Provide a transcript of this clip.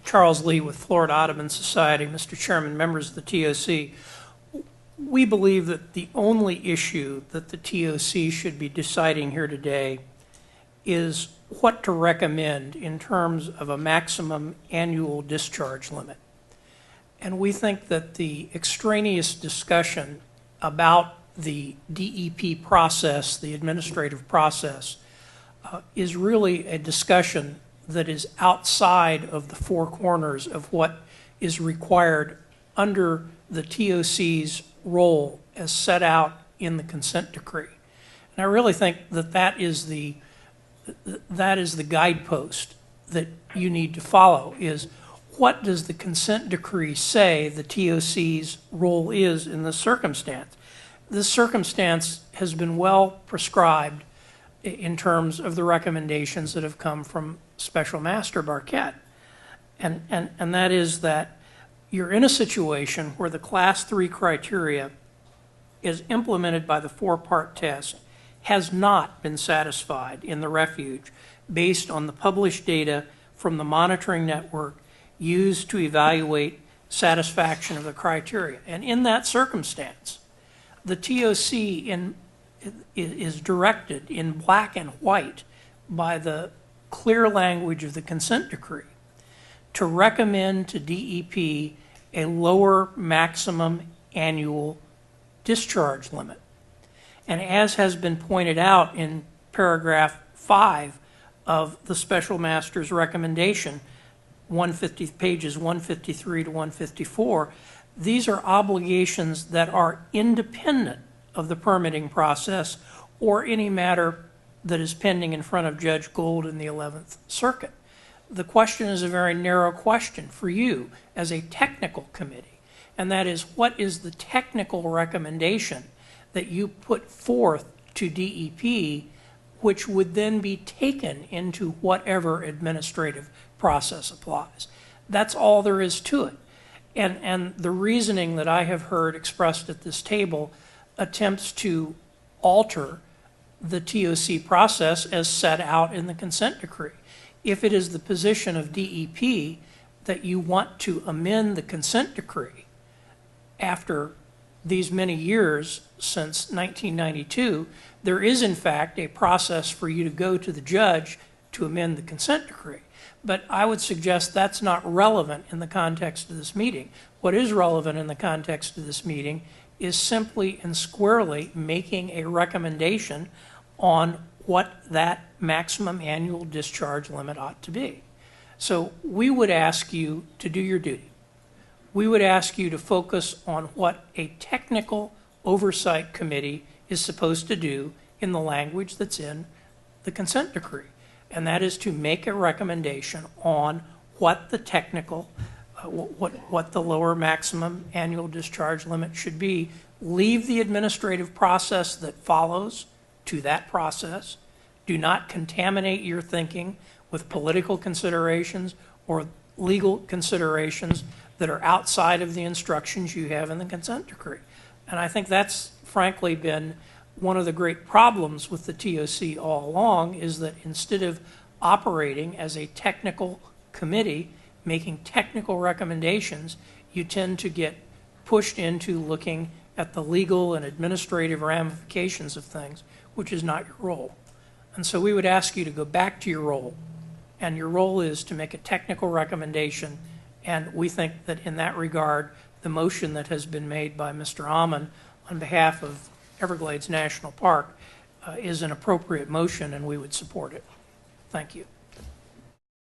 Charles Lee with Florida Audubon Society. Mr. Chairman, members of the TOC, we believe that the only issue that the TOC should be deciding here today is what to recommend in terms of a maximum annual discharge limit. And we think that the extraneous discussion about the DEP process, the administrative process, is really a discussion that is outside of the four corners of what is required under the TOC's role as set out in the consent decree. And I really think that that is the guidepost that you need to follow, is what does the consent decree say the TOC's role is in this circumstance? This circumstance has been well prescribed in terms of the recommendations that have come from Special Master Barquette. And that is that you're in a situation where the Class 3 criteria is implemented by the four-part test has not been satisfied in the refuge based on the published data from the monitoring network used to evaluate satisfaction of the criteria. And in that circumstance, the TOC is directed in black and white by the clear language of the consent decree to recommend to DEP a lower maximum annual discharge limit. And as has been pointed out in paragraph 5 of the Special Master's recommendation, pages 153 to 154, these are obligations that are independent of the permitting process or any matter that is pending in front of Judge Gould in the 11th Circuit. The question is a very narrow question for you as a technical committee, and that is, what is the technical recommendation that you put forth to DEP which would then be taken into whatever administrative process applies? That's all there is to it. And the reasoning that I have heard expressed at this table attempts to alter the TOC process as set out in the consent decree. If it is the position of DEP that you want to amend the consent decree after these many years since 1992, there is in fact a process for you to go to the judge to amend the consent decree. But I would suggest that's not relevant in the context of this meeting. What is relevant in the context of this meeting is simply and squarely making a recommendation on what that maximum annual discharge limit ought to be. So we would ask you to do your duty. We would ask you to focus on what a technical oversight committee is supposed to do in the language that's in the consent decree. And that is to make a recommendation on what the technical, what the lower maximum annual discharge limit should be. Leave the administrative process that follows to that process. Do not contaminate your thinking with political considerations or legal considerations that are outside of the instructions you have in the consent decree. And I think that's frankly been one of the great problems with the TOC all along, is that instead of operating as a technical committee, making technical recommendations, you tend to get pushed into looking at the legal and administrative ramifications of things, which is not your role. And so we would ask you to go back to your role, and your role is to make a technical recommendation. And we think that in that regard, the motion that has been made by Mr. Amon on behalf of Everglades National Park is an appropriate motion, and we would support it. Thank you.